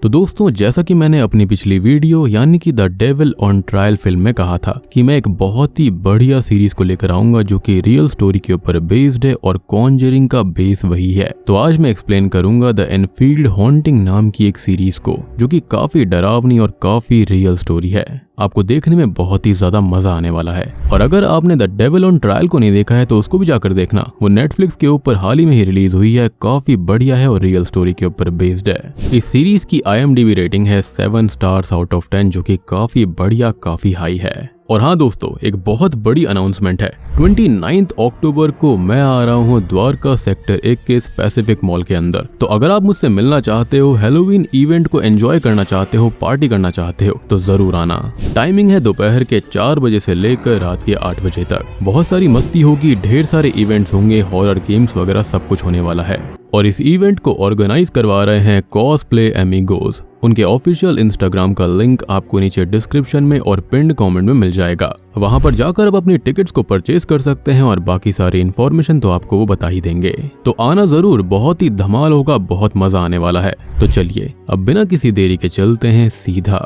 तो दोस्तों, जैसा कि मैंने अपनी पिछली वीडियो यानी कि the devil on trial film में कहा था कि मैं एक बहुत ही बढ़िया सीरीज को लेकर आऊंगा जो कि रियल स्टोरी के ऊपर बेस्ड है और कॉन्जरिंग का बेस वही है। तो आज मैं एक्सप्लेन करूंगा द एनफील्ड हॉन्टिंग नाम की एक सीरीज को, जो कि काफी डरावनी और काफी रियल स्टोरी है। आपको देखने में बहुत ही ज्यादा मजा आने वाला है। और अगर आपने द डेविल ऑन ट्रायल को नहीं देखा है तो उसको भी जाकर देखना। वो नेटफ्लिक्स के ऊपर हाल ही में ही रिलीज हुई है, काफी बढ़िया है और रियल स्टोरी के ऊपर बेस्ड है। इस सीरीज की IMDb रेटिंग है 7 स्टार्स आउट ऑफ 10, जो कि काफी बढ़िया, काफी हाई है। और हाँ दोस्तों, एक बहुत बड़ी अनाउंसमेंट है। 29 अक्टूबर को मैं आ रहा हूँ द्वारका सेक्टर 1 के पैसिफिक मॉल के अंदर। तो अगर आप मुझसे मिलना चाहते हो, हैलोवीन इवेंट को एंजॉय करना चाहते हो, पार्टी करना चाहते हो, तो जरूर आना। टाइमिंग है दोपहर के 4 बजे से लेकर रात के 8 बजे तक। बहुत सारी मस्ती होगी, ढेर सारे इवेंट्स होंगे, हॉरर गेम्स वगैरह सब कुछ होने वाला है। और इस इवेंट को ऑर्गेनाइज करवा रहे हैं कॉस्प्ले एमिगोस। उनके ऑफिशियल इंस्टाग्राम का लिंक आपको नीचे डिस्क्रिप्शन में और पिन्ड कमेंट में मिल जाएगा। वहां पर जाकर आप अपनी टिकट्स को परचेज कर सकते हैं और बाकी सारी इन्फॉर्मेशन तो आपको वो बता ही देंगे। तो आना जरूर, बहुत ही धमाल होगा, बहुत मजा आने वाला है। तो चलिए अब बिना किसी देरी के चलते हैं सीधा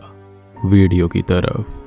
वीडियो की तरफ।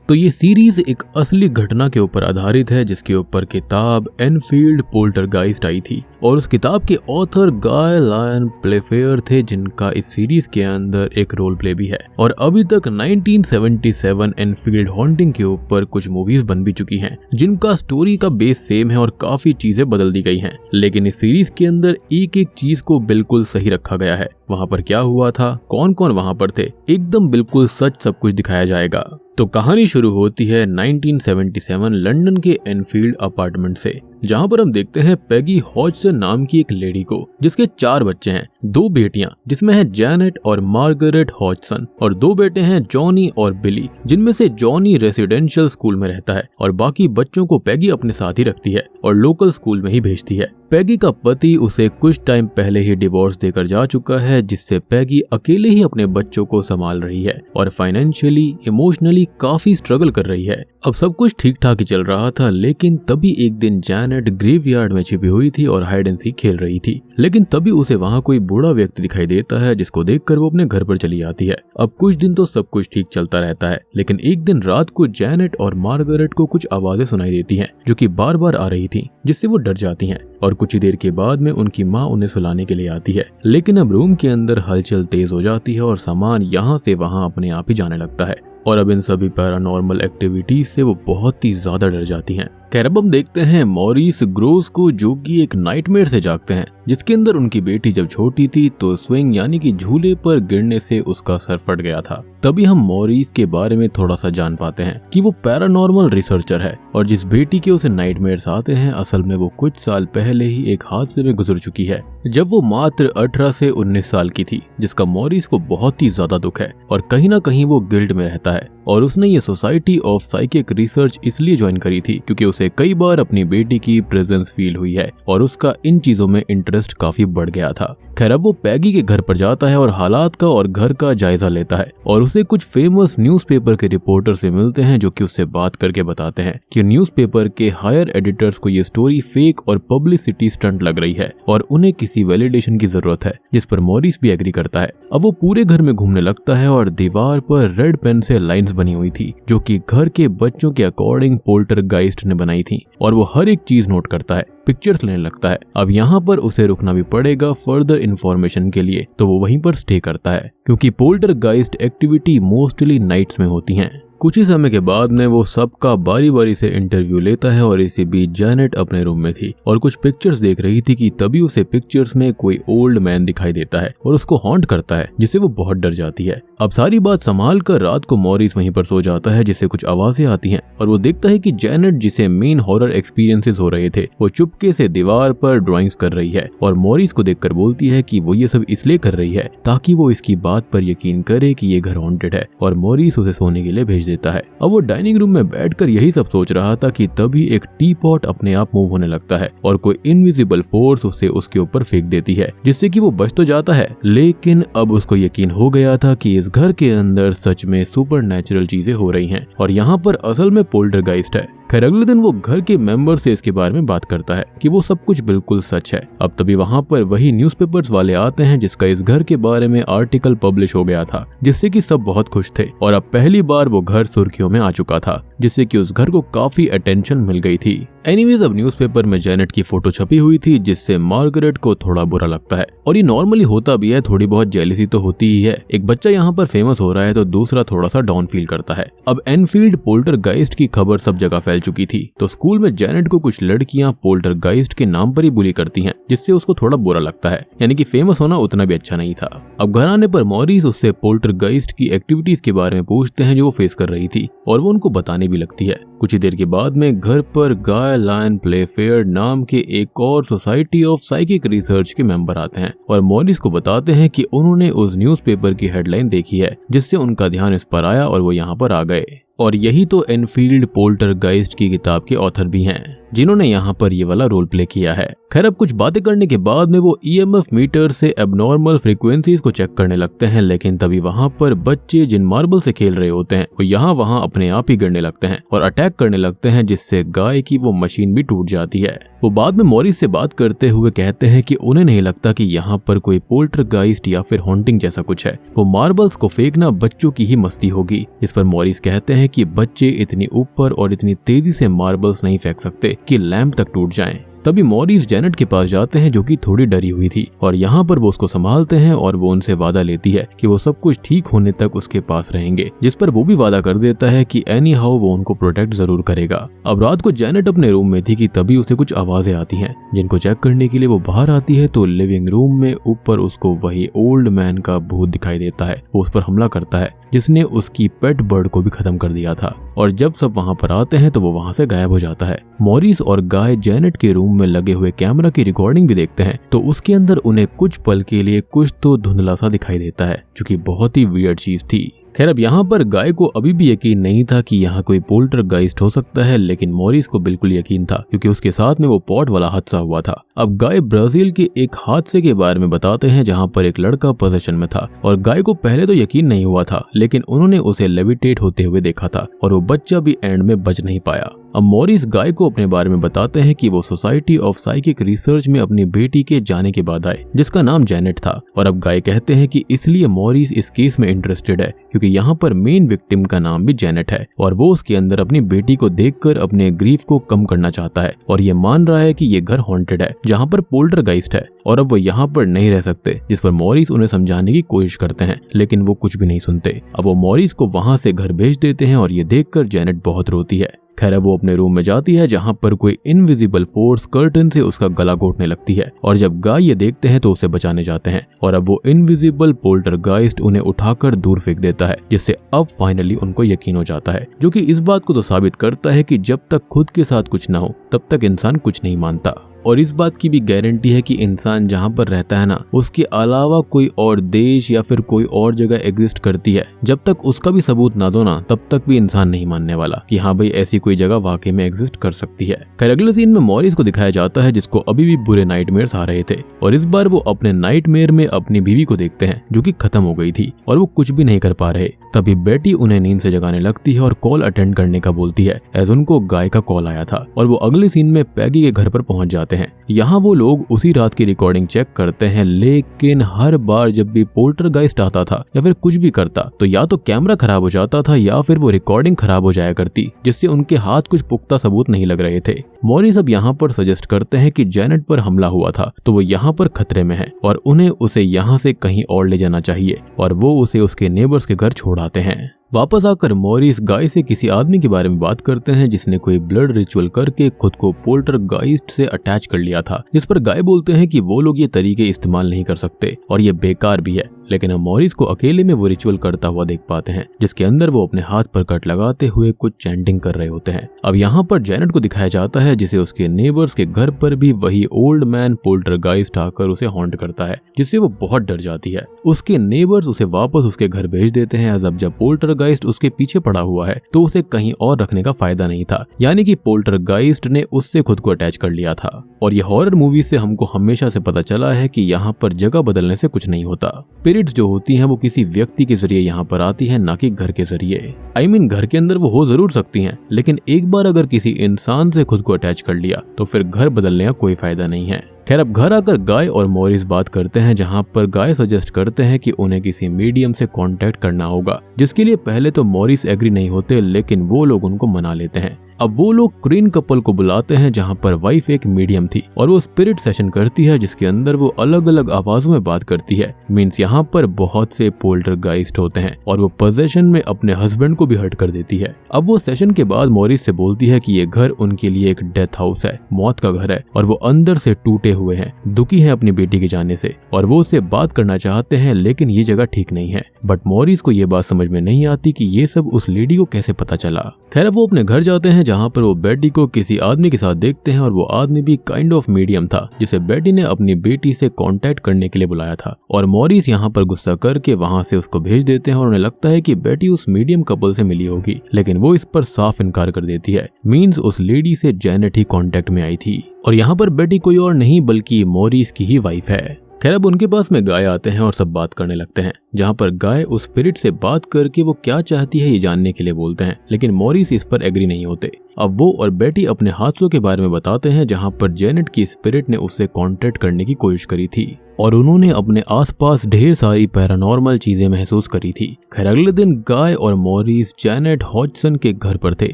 तो ये सीरीज एक असली घटना के ऊपर आधारित है, जिसके ऊपर किताब एनफील्ड पोल्टरगाइस्ट आई थी और उस किताब के ऑथर गाय लायन प्लेफेयर थे, जिनका इस सीरीज के अंदर एक रोल प्ले भी है। और अभी तक 1977 एनफील्ड हॉन्टिंग के ऊपर कुछ मूवीज बन भी चुकी हैं, जिनका स्टोरी का बेस सेम है और काफी चीजें बदल दी गई हैं। लेकिन इस सीरीज के अंदर एक एक चीज को बिल्कुल सही रखा गया है। वहां पर क्या हुआ था, कौन कौन वहां पर थे, एकदम बिल्कुल सच सब कुछ दिखाया जाएगा। तो कहानी शुरू होती है 1977 लंदन के एनफील्ड अपार्टमेंट से, जहां पर हम देखते हैं पैगी हॉजसन नाम की एक लेडी को, जिसके 4 बच्चे हैं। 2 बेटियां जिसमें है जैनेट और मार्गरेट हॉजसन, और 2 बेटे हैं जॉनी और बिली, जिनमें से जॉनी रेसिडेंशियल स्कूल में रहता है और बाकी बच्चों को पैगी अपने साथ ही रखती है और लोकल स्कूल में ही भेजती है। पैगी का पति उसे कुछ टाइम पहले ही डिवोर्स देकर जा चुका है, जिससे पैगी अकेले ही अपने बच्चों को संभाल रही है और फाइनेंशियली, इमोशनली काफी स्ट्रगल कर रही है। अब सब कुछ ठीक ठाक ही चल रहा था, लेकिन तभी एक दिन जैनेट ग्रेवयार्ड में छिपी हुई थी और हाइड एंड सीक खेल रही थी। लेकिन तभी उसे वहां कोई बूढ़ा व्यक्ति दिखाई देता है, जिसको देखकर वो अपने घर पर चली आती है। अब कुछ दिन तो सब कुछ ठीक चलता रहता है, लेकिन एक दिन रात को जैनेट और मार्गरेट को कुछ आवाजें सुनाई देती हैं, जो कि बार बार आ रही थी, जिससे वो डर जाती हैं। और कुछ ही देर के बाद में उनकी माँ उन्हें सुलाने के लिए आती है। लेकिन अब रूम के अंदर हलचल तेज हो जाती है और सामान यहाँ से वहाँ अपने आप ही जाने लगता है। और अब इन सभी पैरानॉर्मल एक्टिविटीज से वो बहुत ही ज्यादा डर जाती हैं। खैर अब हम देखते हैं मॉरिस ग्रोस को, जो कि एक नाइटमेयर से जागते हैं, जिसके अंदर उनकी बेटी जब छोटी थी तो स्विंग यानी कि झूले पर गिरने से उसका सर फट गया था। तभी हम मॉरिस के बारे में थोड़ा सा जान पाते हैं कि वो पैरानॉर्मल रिसर्चर है और जिस बेटी के उसे नाइटमेयर्स आते हैं, असल में वो कुछ साल पहले ही एक हादसे में गुजर चुकी है, जब वो मात्र 18 से 19 साल की थी, जिसका मॉरिस को बहुत ही ज्यादा दुख है और कहीं ना कहीं वो गिल्ट में रहता है। और उसने ये सोसाइटी ऑफ साइकिक रिसर्च इसलिए ज्वाइन करी थी क्योंकि उसे कई बार अपनी बेटी की प्रेजेंस फील हुई है और उसका इन चीजों में इंटरेस्ट काफी बढ़ गया था। खैर अब वो पैगी के घर पर जाता है और हालात का और घर का जायजा लेता है और उसे कुछ फेमस न्यूज़पेपर के रिपोर्टर से मिलते हैं, जो कि उससे बात करके बताते हैं कि न्यूज़पेपर के हायर एडिटर्स को ये स्टोरी फेक और पब्लिसिटी स्टंट लग रही है और उन्हें किसी वैलिडेशन की जरूरत है, जिस पर मॉरिस भी एग्री करता है। अब वो पूरे घर में घूमने लगता है और दीवार पर रेड पेन से लाइंस बनी हुई थी, जो कि घर के बच्चों के अकॉर्डिंग पोल्टरगाइस्ट ने बनाई थी, और वो हर एक चीज नोट करता है, पिक्चर्स लेने लगता है। अब यहाँ पर उसे रुकना भी पड़ेगा फर्दर इन्फॉर्मेशन के लिए, तो वो वहीं पर स्टे करता है क्योंकि पोल्टरगाइस्ट एक्टिविटी मोस्टली नाइट्स में होती हैं। कुछ ही समय के बाद में वो सबका बारी बारी से इंटरव्यू लेता है और इसी बीच जैनेट अपने रूम में थी और कुछ पिक्चर्स देख रही थी कि तभी उसे पिक्चर्स में कोई ओल्ड मैन दिखाई देता है और उसको हॉन्ट करता है, जिससे वो बहुत डर जाती है। अब सारी बात संभाल कर रात को मॉरिस वहीं पर सो जाता है, जिससे कुछ आवाजें आती हैं और वो देखता है कि जैनेट, जिसे मेन हॉरर एक्सपीरियंसेस हो रहे थे, वो चुपके से दीवार पर ड्राइंग्स कर रही है और मॉरिस को देखकर बोलती है कि वो ये सब इसलिए कर रही है ताकि वो इसकी बात पर यकीन करे कि ये घर हॉन्टेड है, और मॉरिस उसे सोने के लिए भेज देता है। अब वो डाइनिंग रूम में बैठकर यही सब सोच रहा था कि तभी एक टी पॉट अपने आप मूव होने लगता है और कोई इनविजिबल फोर्स उसे उसके ऊपर फेंक देती है, जिससे कि वो बच तो जाता है। लेकिन अब उसको यकीन हो गया था कि इस घर के अंदर सच में सुपरनैचुरल चीजें हो रही हैं और यहाँ पर असल में पोल्टरगाइस्ट है। खैर अगले दिन वो घर के मेंबर से इसके बारे में बात करता है कि वो सब कुछ बिल्कुल सच है। अब तभी वहाँ पर वही न्यूज़पेपर्स वाले आते हैं जिसका इस घर के बारे में आर्टिकल पब्लिश हो गया था, जिससे कि सब बहुत खुश थे और अब पहली बार वो घर सुर्खियों में आ चुका था, जिससे कि उस घर को काफी अटेंशन मिल गई थी। एनीवेज अब न्यूज़पेपर में जेनेट की फोटो छपी हुई थी, जिससे मार्गरेट को थोड़ा बुरा लगता है और ये नॉर्मली होता भी है, थोड़ी बहुत जेलसी तो होती ही है। एक बच्चा यहाँ पर फेमस हो रहा है तो दूसरा थोड़ा सा डाउन फील करता है। अब एनफील्ड पोल्टरगाइस्ट की खबर सब जगह फैल चुकी थी, तो स्कूल में जेनेट को कुछ लड़कियां पोल्टरगाइस्ट के नाम पर ही बुली करती हैं, जिससे उसको थोड़ा बुरा लगता है, यानी कि फेमस होना उतना भी अच्छा नहीं था। अब घर आने पर मॉरिस उससे पोल्टरगाइस्ट की एक्टिविटीज के बारे में पूछते हैं जो वो फेस कर रही थी, और वो उनको बताने भी लगती है। कुछ ही देर के बाद में घर पर गाय लायन प्लेफेयर नाम के एक और सोसाइटी ऑफ साइकिक रिसर्च के मेंबर आते हैं और मॉरिस को बताते हैं कि उन्होंने उस न्यूज़पेपर की हेडलाइन देखी है, जिससे उनका ध्यान इस पर आया और वो यहाँ पर आ गए। और यही तो एनफील्ड पोल्टरगाइस्ट की किताब के ऑथर भी हैं, जिन्होंने यहाँ पर ये वाला रोल प्ले किया है। खैर अब कुछ बातें करने के बाद में वो ईएमएफ मीटर से एबनॉर्मल फ्रीक्वेंसीज को चेक करने लगते हैं, लेकिन तभी वहाँ पर बच्चे जिन मार्बल से खेल रहे होते हैं वो यहाँ वहाँ अपने आप ही गिरने लगते हैं और अटैक करने लगते हैं, जिससे गाय की वो मशीन भी टूट जाती है। वो बाद में मॉरिस से बात करते हुए कहते हैं कि उन्हें नहीं लगता कि यहाँ पर कोई पोल्टरगाइस्ट या फिर हॉन्टिंग जैसा कुछ है, वो मार्बल्स को फेंकना बच्चों की ही मस्ती होगी। इस पर मॉरिस कहते हैं कि बच्चे इतनी ऊपर और इतनी तेजी से मार्बल्स नहीं फेंक सकते कि लैंप तक टूट जाएं। तभी मॉरिस जेनेट के पास जाते हैं, जो कि थोड़ी डरी हुई थी, और यहाँ पर वो उसको संभालते हैं और वो उनसे वादा लेती है कि वो सब कुछ ठीक होने तक उसके पास रहेंगे, जिस पर वो भी वादा कर देता है कि एनी हाउ वो उनको प्रोटेक्ट जरूर करेगा। अब रात को जेनेट अपने रूम में थी कि तभी उसे कुछ आवाजें आती हैं, जिनको चेक करने के लिए वो बाहर आती है तो लिविंग रूम में ऊपर उसको वही ओल्ड मैन का भूत दिखाई देता है। वो उस पर हमला करता है, जिसने उसकी पेट बर्ड को भी खत्म कर दिया था, और जब सब वहाँ पर आते हैं तो वो वहाँ से गायब हो जाता है। मॉरिस और गाय जेनेट के रूम में लगे हुए कैमरा की रिकॉर्डिंग भी देखते हैं, तो उसके अंदर उन्हें कुछ पल के लिए कुछ तो धुंधला सा दिखाई देता है, जो कि बहुत ही वियर्ड चीज थी। खैर अब यहाँ पर गाय को अभी भी यकीन नहीं था कि यहाँ कोई पोल्टरगाइस्ट हो सकता है, लेकिन मॉरिस को बिल्कुल यकीन था, क्योंकि उसके साथ में वो पॉट वाला हादसा हुआ था। अब गाय ब्राजील के एक हादसे के बारे में बताते हैं, जहाँ पर एक लड़का पोजीशन में था और गाय को पहले तो यकीन नहीं हुआ था, लेकिन उन्होंने उसे लेविटेट होते हुए देखा था और वो बच्चा भी एंड में बच नहीं पाया। अब मॉरिस गाय को अपने बारे में बताते हैं कि वो सोसाइटी ऑफ साइकिक रिसर्च में अपनी बेटी के जाने के बाद आए, जिसका नाम जेनेट था, और अब गाय कहते हैं कि इसलिए मॉरिस इस केस में इंटरेस्टेड है, क्योंकि यहाँ पर मेन विक्टिम का नाम भी जेनेट है और वो उसके अंदर अपनी बेटी को देखकर अपने ग्रीफ को कम करना चाहता है, और ये मान रहा है कि ये घर हॉन्टेड है जहाँ पर पोल्टरगाइस्ट है और अब वो यहाँ पर नहीं रह सकते। जिस पर मॉरिस उन्हें समझाने की कोशिश करते हैं, लेकिन वो कुछ भी नहीं सुनते। अब वो मॉरिस को वहाँ से घर भेज देते हैं और ये देखकर जेनेट बहुत रोती है। खैर वो अपने रूम में जाती है, जहाँ पर कोई इनविजिबल फोर्स कर्टन से उसका गला घोटने लगती है, और जब गाय ये देखते हैं तो उसे बचाने जाते हैं, और अब वो इनविजिबल पोल्टरगाइस्ट उन्हें उठाकर दूर फेंक देता है, जिससे अब फाइनली उनको यकीन हो जाता है, जो कि इस बात को तो साबित करता है कि जब तक खुद के साथ कुछ ना हो तब तक इंसान कुछ नहीं मानता। और इस बात की भी गारंटी है कि इंसान जहाँ पर रहता है ना, उसके अलावा कोई और देश या फिर कोई और जगह एग्जिस्ट करती है, जब तक उसका भी सबूत ना दो ना, तब तक भी इंसान नहीं मानने वाला कि हाँ भाई ऐसी कोई जगह वाकई में एग्जिस्ट कर सकती है। खैर अगले सीन में मॉरिस को दिखाया जाता है, जिसको अभी भी बुरे नाइटमेयर्स आ रहे थे, और इस बार वो अपने नाइटमेयर में अपनी बीवी को देखते हैं, जो कि खत्म हो गई थी और वो कुछ भी नहीं कर पा रहे। तभी बेटी उन्हें नींद से जगाने लगती है और कॉल अटेंड करने का बोलती है, एज उनको गाय का कॉल आया था, और वो अगले सीन में पैगी के घर पर पहुंच जाते हैं। यहाँ वो लोग उसी रात की रिकॉर्डिंग चेक करते हैं, लेकिन हर बार जब भी पोल्टरगाइस्ट आता था या फिर कुछ भी करता, तो या तो कैमरा खराब हो जाता था या फिर वो रिकॉर्डिंग खराब हो जाया करती, जिससे उनके हाथ कुछ पुख्ता सबूत नहीं लग रहे थे। मॉरिस अब यहाँ पर सजेस्ट करते हैं कि जेनेट पर हमला हुआ था तो वो यहाँ पर खतरे में है और उन्हें उसे यहाँ से कहीं और ले जाना चाहिए, और वो उसे उसके नेबर्स के घर छोड़ आते हैं। वापस आकर मॉरिस गाय से किसी आदमी के बारे में बात करते हैं, जिसने कोई ब्लड रिचुअल करके खुद को पोल्टरगाइस्ट से अटैच कर लिया था, जिस पर गाय बोलते हैं कि वो लोग ये तरीके इस्तेमाल नहीं कर सकते और ये बेकार भी है। लेकिन हम मॉरिस को अकेले में वो रिचुअल करता हुआ देख पाते हैं, जिसके अंदर वो अपने हाथ पर कट लगाते हुए कुछ चैंटिंग कर रहे होते हैं। अब यहाँ पर जेनेट को दिखाया जाता है, जिसे उसके नेबर्स के घर पर भी वही ओल्ड मैन पोल्टरगाइस्ट आकर उसे हॉन्ट करता है, जिससे वो बहुत डर जाती है। उसके नेबर्स उसे वापस उसके घर भेज देते हैं। अब जब पोल्टरगाइस्ट उसके पीछे पड़ा हुआ है तो उसे कहीं और रखने का फायदा नहीं था, यानी कि पोल्टरगाइस्ट ने उससे खुद को अटैच कर लिया था। और ये हॉरर मूवी से हमको हमेशा से पता चला है कि यहाँ पर जगह बदलने से कुछ नहीं होता। स्पिरिट्स जो होती हैं वो किसी व्यक्ति के जरिए यहाँ पर आती है, ना कि घर के जरिए। घर के अंदर वो हो जरूर सकती हैं, लेकिन एक बार अगर किसी इंसान से खुद को अटैच कर लिया तो फिर घर बदलने का कोई फायदा नहीं है। खैर, अब घर आकर गाय और मॉरिस बात करते हैं, जहां पर गाय सजेस्ट करते हैं कि उन्हें किसी मीडियम से कांटेक्ट करना होगा, जिसके लिए पहले तो मॉरिस एग्री नहीं होते, लेकिन वो लोग उनको मना लेते हैं। अब वो लोग क्रीन कपल को बुलाते हैं, जहां पर वाइफ एक मीडियम थी और वो स्पिरिट सेशन करती है, जिसके अंदर वो अलग अलग आवाजों में बात करती है। मीन्स यहाँ पर बहुत से पोल्टरगाइस्ट होते हैं और वो पोजेशन में अपने हस्बैंड को भी हर्ट कर देती है। अब वो सेशन के बाद मॉरिस से बोलती है कि ये घर उनके लिए एक डेथ हाउस है, मौत का घर है, और वो अंदर से टूटे हुए हैं, दुखी हैं अपनी बेटी के जाने से, और वो उससे बात करना चाहते हैं, लेकिन ये जगह ठीक नहीं है। बट मॉरिस को ये बात समझ में नहीं आती कि ये सब उस लेडी को कैसे पता चला। खैर, वो अपने घर जाते हैं, जहाँ पर वो बेटी को किसी आदमी के साथ देखते हैं, और वो आदमी भी काइंड ऑफ मीडियम था, जिसे बेटी ने अपनी बेटी से कांटेक्ट करने के लिए बुलाया था। और मॉरिस यहाँ पर गुस्सा करके वहाँ से उसको भेज देते हैं, और उन्हें लगता है कि बेटी उस मीडियम कपल से मिली होगी, लेकिन वो इस पर साफ इनकार कर देती है। मीन्स उस लेडी से जेनेट ही कांटेक्ट में आई थी, और यहाँ पर बेटी कोई और नहीं बल्कि मॉरिस की ही वाइफ है। खैर, अब उनके पास में गाय आते हैं और सब बात करने लगते हैं, जहाँ पर गाय उस स्पिरिट से बात करके वो क्या चाहती है ये जानने के लिए बोलते हैं, लेकिन मॉरिस इस पर एग्री नहीं होते। अब वो और बेटी अपने हादसों के बारे में बताते हैं, जहाँ पर जेनेट की स्पिरिट ने उससे कांटेक्ट करने की कोशिश करी थी और उन्होंने अपने आसपास ढेर सारी पैरानॉर्मल चीजें महसूस करी थी। खैर, अगले दिन गाय और मॉरिस जेनेट हॉजसन के घर पर थे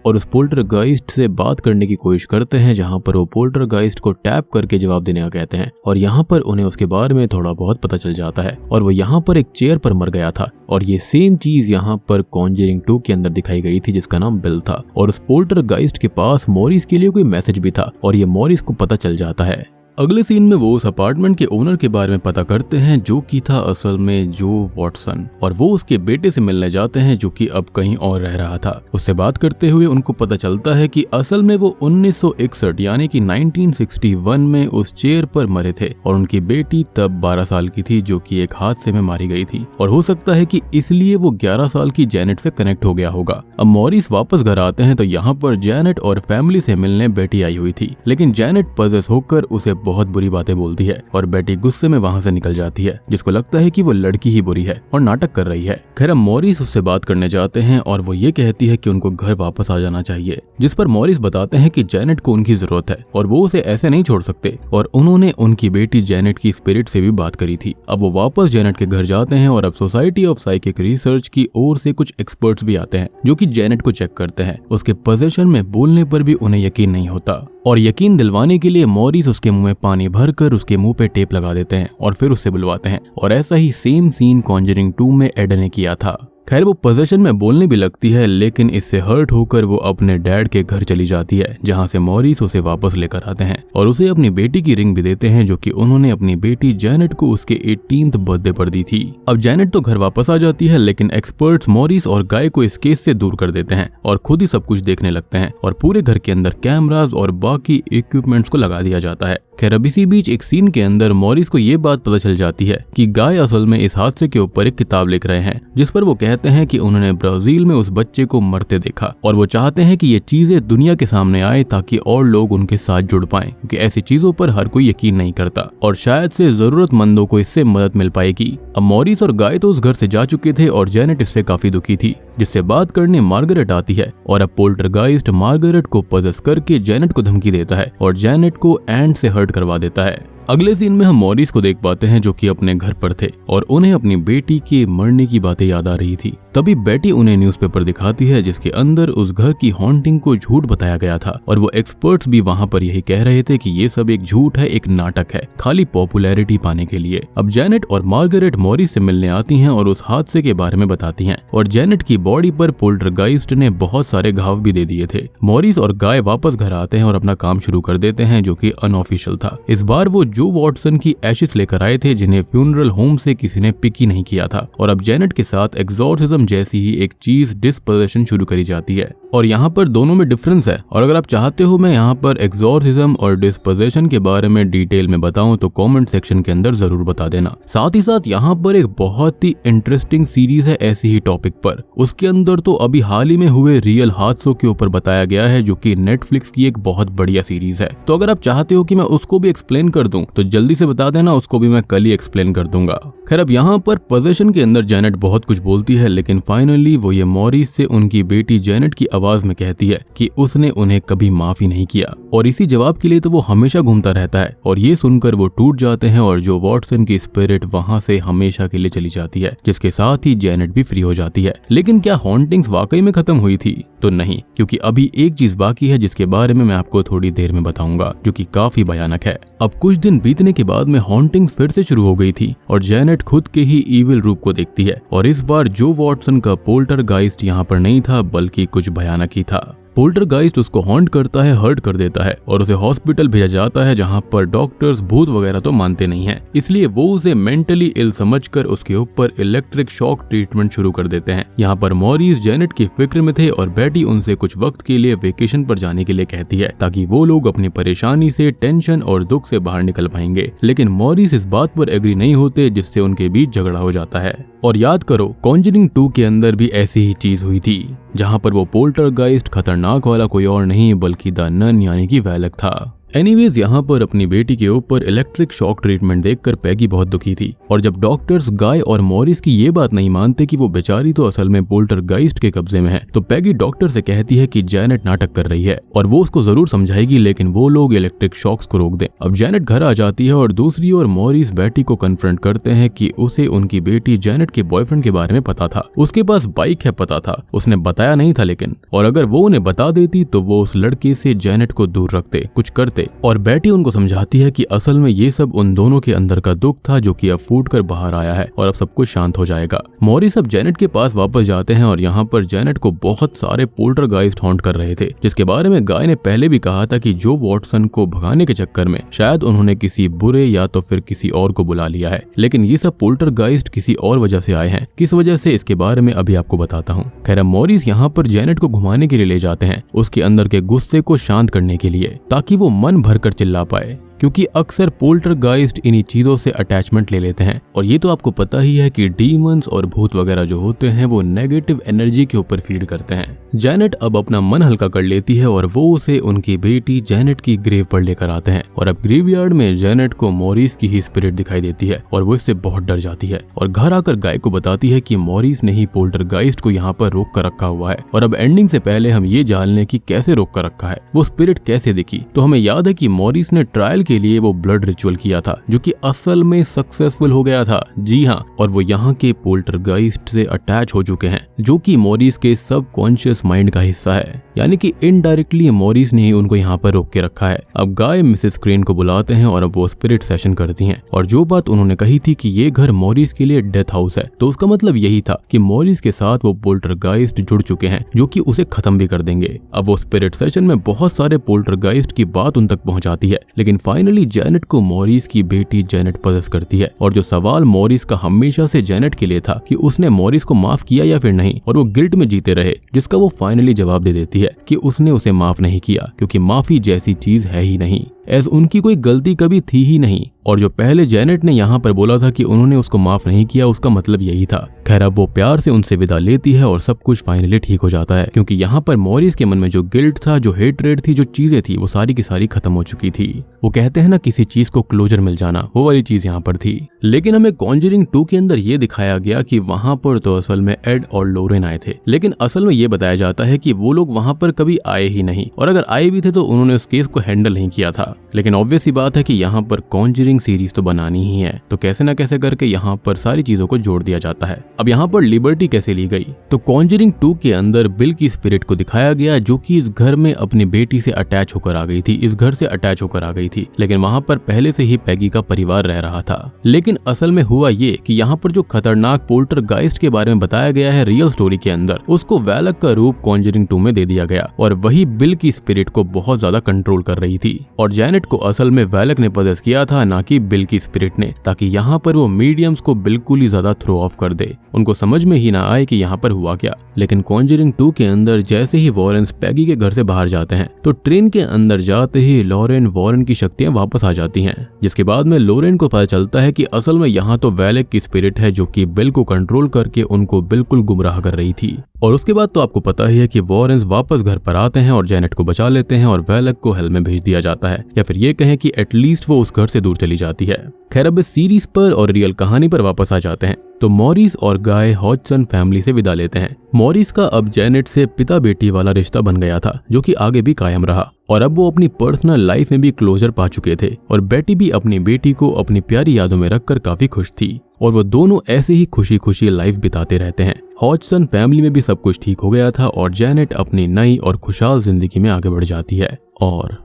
और उस पोल्टरगाइस्ट से बात करने की कोशिश करते हैं, जहाँ पर वो पोल्टरगाइस्ट को टैप करके जवाब देने का कहते हैं, और यहाँ पर उन्हें उसके बारे में थोड़ा बहुत पता चल जाता है, और वो यहाँ पर एक चेयर पर मर गया था, और ये सेम चीज यहाँ पर कॉन्जरिंग 2 के अंदर दिखाई गई थी, जिसका नाम बिल था। और उस पोल्टरगाइस्ट के पास मॉरिस के लिए कोई मैसेज भी था, और ये मॉरिस को पता चल जाता है। अगले सीन में वो उस अपार्टमेंट के ओनर के बारे में पता करते हैं, जो कि था असल में जो वॉटसन, और वो उसके बेटे से मिलने जाते हैं, जो कि अब कहीं और रह रहा था। उससे बात करते हुए उनको पता चलता है कि असल में वो 1961 यानी कि 1961 में उस चेयर पर मरे थे, और उनकी बेटी तब 12 साल की थी, जो कि एक हादसे में मारी गई थी, और हो सकता है कि इसलिए वो 11 साल की जेनेट से कनेक्ट हो गया होगा। अब मॉरिस वापस घर आते हैं तो यहाँ पर जेनेट और फैमिली से मिलने बेटी आई हुई थी, लेकिन जेनेट पजेस होकर उसे बहुत बुरी बातें बोलती है, और बेटी गुस्से में वहां से निकल जाती है, जिसको लगता है कि वो लड़की ही बुरी है और नाटक कर रही है। खैर, मॉरिस उससे बात करने जाते हैं और वो ये कहती है कि उनको घर वापस आ जाना चाहिए, जिस पर मॉरिस बताते हैं कि जेनेट को उनकी जरूरत है और वो उसे ऐसे नहीं छोड़ सकते, और उन्होंने उनकी बेटी जेनेट की स्पिरिट से भी बात करी थी। अब वो वापस जेनेट के घर जाते हैं, और अब सोसाइटी ऑफ साइकिक रिसर्च की ओर से कुछ एक्सपर्ट्स भी आते हैं, जो कि जेनेट को चेक करते हैं। उसके पोजेशन में बोलने पर भी उन्हें यकीन नहीं होता, और यकीन दिलवाने के लिए मॉरिस उसके मुंह में पानी भरकर उसके मुंह पे टेप लगा देते हैं और फिर उससे बुलवाते हैं, और ऐसा ही सेम सीन कॉन्जरिंग 2 में एडन ने किया था। खैर, वो पोजेशन में बोलने भी लगती है, लेकिन इससे हर्ट होकर वो अपने डैड के घर चली जाती है, जहाँ से मॉरिस उसे वापस लेकर आते हैं और उसे अपनी बेटी की रिंग भी देते हैं, जो कि उन्होंने अपनी बेटी जेनेट को उसके 18th बर्थडे पर दी थी। अब जेनेट तो घर वापस आ जाती है, लेकिन एक्सपर्ट्स मॉरिस और गाय को इस केस से दूर कर देते हैं और खुद ही सब कुछ देखने लगते हैं, और पूरे घर के अंदर कैमरास और बाकी इक्विपमेंट्स को लगा दिया जाता है। खैर, अब इसी बीच एक सीन के अंदर मॉरिस को ये बात पता चल जाती है कि गाय असल में इस हादसे के ऊपर एक किताब लिख रहे हैं, जिस पर वो कहते हैं कि उन्होंने ब्राजील में उस बच्चे को मरते देखा, और वो चाहते हैं कि ये चीजें दुनिया के सामने आए ताकि और लोग उनके साथ जुड़ पाएं, क्योंकि ऐसी चीजों पर हर कोई यकीन नहीं करता और शायद से जरूरतमंदों को इससे मदद मिल पाएगी। अब मॉरिस और गाय तो उस घर से जा चुके थे और जेनेट इससे काफी दुखी थी, जिससे बात करने मार्गरेट आती है, और अब पोल्टरगाइस्ट मार्गरेट को पजेस करके जेनेट को धमकी देता है और जेनेट को एंड से हर्ट करवा देता है। अगले सीन में हम मॉरिस को देख पाते हैं, जो कि अपने घर पर थे और उन्हें अपनी बेटी के मरने की बातें याद आ रही थी। तभी बेटी उन्हें न्यूज़पेपर दिखाती है, जिसके अंदर उस घर की हॉन्टिंग को झूठ बताया गया था, और वो एक्सपर्ट्स भी वहां पर यही कह रहे थे कि ये सब एक झूठ है, एक नाटक है, खाली पॉपुलैरिटी पाने के लिए। अब जेनेट और मार्गरेट मॉरिस से मिलने आती हैं और उस हादसे के बारे में बताती हैं, और जेनेट की बॉडी पर पोल्टरगाइस्ट ने बहुत सारे घाव भी दे दिए थे। मॉरिस और गाय वापस घर आते हैं और अपना काम शुरू कर देते हैं, जो कि अनऑफिशियल था। इस बार वो जो वॉटसन की एशेस लेकर आए थे, जिन्हें फ्यूनरल होम से किसी ने पिक ही नहीं किया था, और अब जेनेट के साथ एग्जॉर्सिज्म जैसी ही एक चीज डिस्पोजेशन शुरू करी जाती है, और यहाँ पर दोनों में डिफरेंस है। और अगर आप चाहते हो मैं यहाँ पर एक्सॉर्सिज्म और डिस्पोजेशन के बारे में डिटेल में बताऊं तो कमेंट सेक्शन के अंदर जरूर बता देना। साथ ही साथ यहाँ पर एक बहुत ही इंटरेस्टिंग सीरीज है ऐसी ही टॉपिक पर। उसके अंदर तो अभी हाल ही में हुए रियल हादसों के ऊपर बताया गया है, जो कि नेटफ्लिक्स की एक बहुत बढ़िया सीरीज है। तो अगर आप चाहते हो कि मैं उसको भी एक्सप्लेन कर दूं तो जल्दी से बता देना, उसको भी मैं कल ही एक्सप्लेन कर दूंगा। खैर, अब यहाँ पर पोजेशन के अंदर जेनेट बहुत कुछ बोलती है, लेकिन फाइनली वो ये मॉरिस से उनकी बेटी जेनेट की आवाज में कहती है कि उसने उन्हें कभी माफी नहीं किया और इसी जवाब के लिए तो वो हमेशा घूमता रहता है। और ये सुनकर वो टूट जाते हैं और जो वॉटसन की स्पिरिट वहां से हमेशा के लिए चली जाती है, जिसके साथ ही जेनेट भी फ्री हो जाती है। लेकिन क्या हॉन्टिंग्स वाकई में खत्म हुई थी? तो नहीं, क्योंकि अभी एक चीज बाकी है जिसके बारे में मैं आपको थोड़ी देर में बताऊंगा, जो कि काफी भयानक है। अब कुछ दिन बीतने के बाद में हॉन्टिंग्स फिर से शुरू हो गई थी और जेनेट खुद के ही इविल रूप को देखती है। और इस बार जो वॉटसन का पोल्टरगाइस्ट यहाँ पर नहीं था बल्कि कुछ भयानक ही था। पोल्टरगाइस्ट उसको हॉन्ट करता है, हर्ट कर देता है और उसे हॉस्पिटल भेजा जाता है, जहां पर डॉक्टर्स भूत वगैरह तो मानते नहीं हैं। इसलिए वो उसे मेंटली इल समझकर उसके ऊपर इलेक्ट्रिक शॉक ट्रीटमेंट शुरू कर देते हैं। यहाँ पर मॉरिस जेनेट की फिक्र में थे और बेटी उनसे कुछ वक्त के लिए वेकेशन पर जाने के लिए कहती है, ताकि वो लोग अपनी परेशानी से, टेंशन और दुख से बाहर निकल पाएंगे। लेकिन मॉरिस इस बात पर एग्री नहीं होते, जिससे उनके बीच झगड़ा हो जाता है। और याद करो, कॉन्जरिंग 2 के अंदर भी ऐसी ही चीज हुई थी, जहां पर वो पोल्टरगाइस्ट खतरनाक वाला कोई और नहीं बल्कि द नन यानी कि वैलक था। एनीवेज, यहाँ पर अपनी बेटी के ऊपर इलेक्ट्रिक शॉक ट्रीटमेंट देखकर पैगी बहुत दुखी थी। और जब डॉक्टर्स गाय और मॉरिस की ये बात नहीं मानते कि वो बेचारी तो असल में पोल्टरगाइस्ट के कब्जे में है, तो पैगी डॉक्टर से कहती है कि जेनेट नाटक कर रही है और वो उसको जरूर समझाएगी, लेकिन वो लोग इलेक्ट्रिक शॉक्स को रोक दें। अब जेनेट घर आ जाती है और दूसरी ओर मॉरिस बेटी को कन्फ्रंट करते हैं कि उसे उनकी बेटी जेनेट के बॉयफ्रेंड के बारे में पता था, उसके पास बाइक है पता था, उसने बताया नहीं था लेकिन, और अगर वो उन्हें बता देती तो वो उस लड़के से जेनेट को दूर रखते, कुछ करते। और बेटी उनको समझाती है कि असल में ये सब उन दोनों के अंदर का दुख था जो कि अब फूट कर बाहर आया है और अब सब कुछ शांत हो जाएगा। मॉरिस अब जेनेट के पास वापस जाते हैं और यहाँ पर जेनेट को बहुत सारे पोल्टरगाइस्ट हॉन्ट कर रहे थे, जिसके बारे में गाय ने पहले भी कहा था कि जो वॉटसन को भगाने के चक्कर में शायद उन्होंने किसी बुरे या तो फिर किसी और को बुला लिया है। लेकिन ये सब पोल्टरगाइस्ट किसी और वजह से आए हैं, किस वजह से इसके बारे में अभी आपको बताता हूँ। खैर, मॉरिस यहाँ पर जेनेट को घुमाने के लिए ले जाते हैं, उसके अंदर के गुस्से को शांत करने के लिए, ताकि वो मन भरकर चिल्ला पाए, क्योंकि अक्सर पोल्टरगाइस्ट इन्हीं चीजों से अटैचमेंट ले लेते हैं। और ये तो आपको पता ही है कि डीमंस और भूत वगैरह जो होते हैं वो नेगेटिव एनर्जी के ऊपर फीड करते हैं। जेनेट अब अपना मन हल्का कर लेती है और वो उसे उनकी बेटी जेनेट की ग्रेव पर लेकर आते हैं। और अब ग्रेवयार्ड में जेनेट को मॉरिस की ही स्पिरिट दिखाई देती है और वो इससे बहुत डर जाती है और घर आकर गाय को बताती है कि मॉरिस ने ही पोल्टरगाइस्ट को यहाँ पर रोक कर रखा हुआ है। और अब एंडिंग से पहले हम ये जान लें कि कैसे रोक कर रखा है, वो स्पिरिट कैसे दिखी। तो हमें याद है कि मॉरिस ने ट्रायल के लिए वो ब्लड रिचुअल किया था, जो कि असल में सक्सेसफुल हो गया था। जी हाँ, और वो यहाँ के पोल्टरगाइस्ट से अटैच हो चुके हैं, जो कि मॉरिस के सबकॉन्शियस माइंड का हिस्सा है, यानी कि इनडायरेक्टली मॉरिस ने ही उनको यहाँ पर रोक के रखा है। अब गाय मिसेस क्रेन को बुलाते हैं और अब वो स्पिरिट सेशन करती हैं। और जो बात उन्होंने कही थी कि ये घर मॉरिस के लिए डेथ हाउस है, तो उसका मतलब यही था कि मॉरिस के साथ वो पोल्टरगाइस्ट जुड़ चुके हैं, जो कि उसे खत्म भी कर देंगे। अब वो स्पिरिट सेशन में बहुत सारे पोल्टरगाइस्ट की बात उन तक पहुंचाती है, लेकिन फाइनली जेनेट को मॉरिस की बेटी जेनेट पजेस करती है। और जो सवाल मॉरिस का हमेशा से जेनेट के लिए था कि उसने मॉरिस को माफ किया या फिर नहीं, और वो गिल्ट में जीते रहे, जिसका वो फाइनली जवाब दे देती है कि उसने उसे माफ नहीं किया, क्योंकि माफी जैसी चीज है ही नहीं, एज उनकी कोई गलती कभी थी ही नहीं। और जो पहले जेनेट ने यहाँ पर बोला था कि उन्होंने उसको माफ नहीं किया, उसका मतलब यही था। खैर, अब वो प्यार से उनसे विदा लेती है और सब कुछ फाइनली ठीक हो जाता है, क्योंकि यहाँ पर मॉरिस के मन में जो गिल्ट था, जो हेट्रेड थी, जो चीजें थी, वो सारी की सारी खत्म हो चुकी थी। वो कहते हैं ना, किसी चीज को क्लोजर मिल जाना, वो वाली चीज यहाँ पर थी। लेकिन हमें कॉन्जरिंग 2 के अंदर ये दिखाया गया कि वहां पर तो असल में एड और लोरेन आए थे, लेकिन असल में ये बताया जाता है कि वो लोग वहां पर कभी आए ही नहीं, और अगर आए भी थे तो उन्होंने उस केस को हैंडल नहीं किया था। लेकिन ऑब्वियस बात है कि यहाँ पर कॉन्जरिंग सीरीज तो बनानी ही है, तो कैसे ना कैसे करके यहाँ पर सारी चीजों को जोड़ दिया जाता है। अब यहाँ पर लिबर्टी कैसे ली गई, तो कॉन्जरिंग 2 के अंदर बिल की स्पिरिट को दिखाया गया, जो कि इस घर में अपनी बेटी से अटैच होकर आ गई थी, इस घर से अटैच होकर आ गई थी। लेकिन वहां पर पहले से ही पैगी का परिवार रह रहा था। लेकिन असल में हुआ ये कि यहाँ पर जो खतरनाक पोल्टरगाइस्ट के बारे में बताया गया है रियल स्टोरी के अंदर, उसको वैलक का रूप कॉन्जरिंग 2 में दे दिया गया, और वही बिल की स्पिरिट को बहुत ज्यादा कंट्रोल कर रही थी। और जेनेट को असल में वैलक ने पजेस किया था, ना कि बिल की स्पिरिट ने, ताकि यहाँ पर वो मीडियम्स को बिल्कुल ही ज्यादा थ्रो ऑफ कर दे। उनको समझ में ही ना आए कि यहाँ पर हुआ क्या। लेकिन कॉन्जरिंग 2 के अंदर जैसे ही वॉरेन्स पैगी के घर से बाहर जाते हैं तो ट्रेन के अंदर जाते ही लॉरेन वॉरेन की शक्तियां वापस आ जाती हैं, जिसके बाद में लॉरेन को पता चलता है कि असल में यहाँ तो वेलेक की स्पिरिट है जो कि बिल को कंट्रोल करके उनको बिल्कुल गुमराह कर रही थी। और उसके बाद तो आपको पता ही है कि वॉरेन्स वापस घर पर आते हैं और जेनेट को बचा लेते हैं और वेलेक को हेल में भेज दिया जाता है, या फिर ये कहें कि एटलीस्ट वो उस घर से दूर चली जाती है। खैर अब इस सीरीज पर और रियल कहानी पर वापस आ जाते हैं तो मॉरिस और गाय हॉडसन फैमिली से विदा लेते हैं। मॉरिस का अब जेनेट से पिता बेटी वाला रिश्ता बन गया था जो कि आगे भी कायम रहा और अब वो अपनी पर्सनल लाइफ में भी क्लोजर पा चुके थे और बेटी भी अपनी बेटी को अपनी प्यारी यादों में रखकर काफी खुश थी और वो दोनों ऐसे ही खुशी खुशी लाइफ बिताते रहते हैं। हॉडसन फैमिली में भी सब कुछ ठीक हो गया था और जेनेट अपनी नई और खुशहाल जिंदगी में आगे बढ़ जाती है। और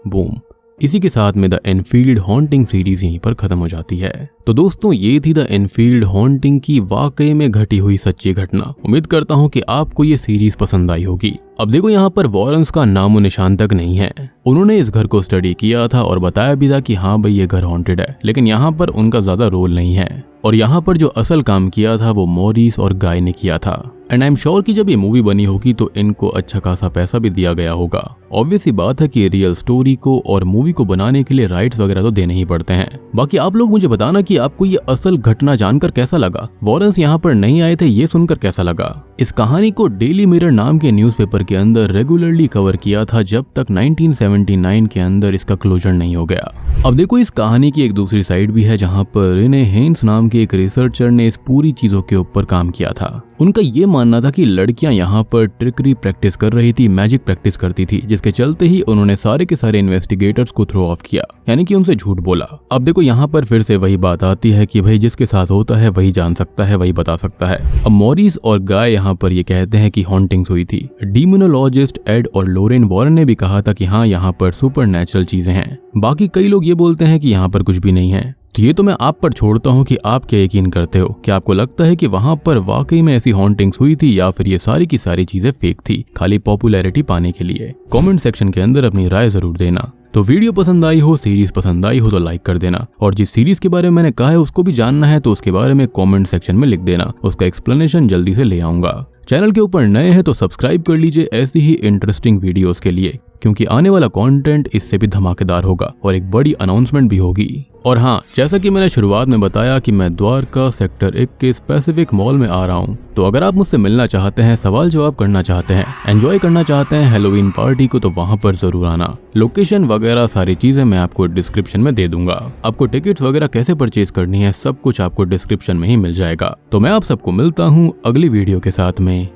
बूम, इसी के साथ में द एनफील्ड हॉन्टिंग सीरीज यहीं पर खत्म हो जाती है। तो दोस्तों ये थी द एनफील्ड हॉन्टिंग की वाकई में घटी हुई सच्ची घटना। उम्मीद करता हूँ कि आपको ये सीरीज पसंद आई होगी। अब देखो यहाँ पर वॉरेन्स का नामो निशान तक नहीं है। उन्होंने इस घर को स्टडी किया था और बताया भी था कि हाँ भाई ये घर हॉन्टेड है, लेकिन यहाँ पर उनका ज्यादा रोल नहीं है और यहाँ पर जो असल काम किया था वो मॉरिस और गाय ने किया था। एंड आई एम श्योर कि जब ये मूवी बनी होगी तो इनको अच्छा खासा पैसा भी दिया गया होगा। ऑब्वियस सी बात है कि रियल स्टोरी को और मूवी को बनाने के लिए राइट्स वगैरह तो देने ही पड़ते हैं। बाकी आप लोग मुझे बताना कि आपको ये असल घटना जानकर कैसा लगा, वॉरेन्स यहाँ पर नहीं आए थे ये सुनकर कैसा लगा। इस कहानी को डेली मिरर नाम के न्यूज़पेपर के अंदर रेगुलरली कवर किया था जब तक 1979 के अंदर इसका क्लोजर नहीं हो गया। अब देखो इस कहानी की एक दूसरी साइड भी है जहाँ पर रेने हेन्स नाम के एक रिसर्चर ने इस पूरी चीजों के ऊपर काम किया था। उनका ये मानना था कि लड़कियां यहाँ पर ट्रिकरी प्रैक्टिस कर रही थी, मैजिक प्रैक्टिस करती थी, जिसके चलते ही उन्होंने सारे के सारे इन्वेस्टिगेटर्स को थ्रो ऑफ किया, यानी कि उनसे झूठ बोला। अब देखो यहाँ पर फिर से वही बात आती है कि भाई जिसके साथ होता है वही जान सकता है, वही बता सकता है। अब मॉरिस और गाय यहाँ पर ये कहते हैं कि हॉन्टिंग्स हुई थी। डीमोनोलॉजिस्ट एड और लॉरेन वॉरेन ने भी कहा था कि हाँ यहाँ पर सुपरनैचुरल चीजें हैं। बाकी कई लोग ये बोलते हैं कि यहाँ पर कुछ भी नहीं है। तो ये तो मैं आप पर छोड़ता हूँ कि आप क्या यकीन करते हो। क्या आपको लगता है कि वहां पर वाकई में ऐसी हॉन्टिंग्स हुई थी या फिर ये सारी की सारी चीजें फेक थी खाली पॉपुलैरिटी पाने के लिए? कमेंट सेक्शन के अंदर अपनी राय जरूर देना। तो वीडियो पसंद आई हो, सीरीज पसंद आई हो तो लाइक कर देना और जिस सीरीज के बारे में मैंने कहा है उसको भी जानना है तो उसके बारे में कमेंट सेक्शन में लिख देना, उसका एक्सप्लेनेशन जल्दी से ले आऊंगा। चैनल के ऊपर नए हैं तो सब्सक्राइब कर लीजिए ऐसी ही इंटरेस्टिंग वीडियोस के लिए, क्योंकि आने वाला कंटेंट इससे भी धमाकेदार होगा और एक बड़ी अनाउंसमेंट भी होगी। और हाँ, जैसा कि मैंने शुरुआत में बताया कि मैं द्वारका सेक्टर 1 के स्पेसिफिक मॉल में आ रहा हूँ, तो अगर आप मुझसे मिलना चाहते हैं, सवाल जवाब करना चाहते हैं, एंजॉय करना चाहते हैं हैलोवीन पार्टी को, तो वहां पर जरूर आना। लोकेशन वगैरह सारी चीजें मैं आपको डिस्क्रिप्शन में दे दूंगा। आपको टिकट्स वगैरह कैसे परचेज करनी है सब कुछ आपको डिस्क्रिप्शन में ही मिल जाएगा। तो मैं आप सबको मिलता हूँ अगली वीडियो के साथ में,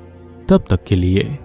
तब तक के लिए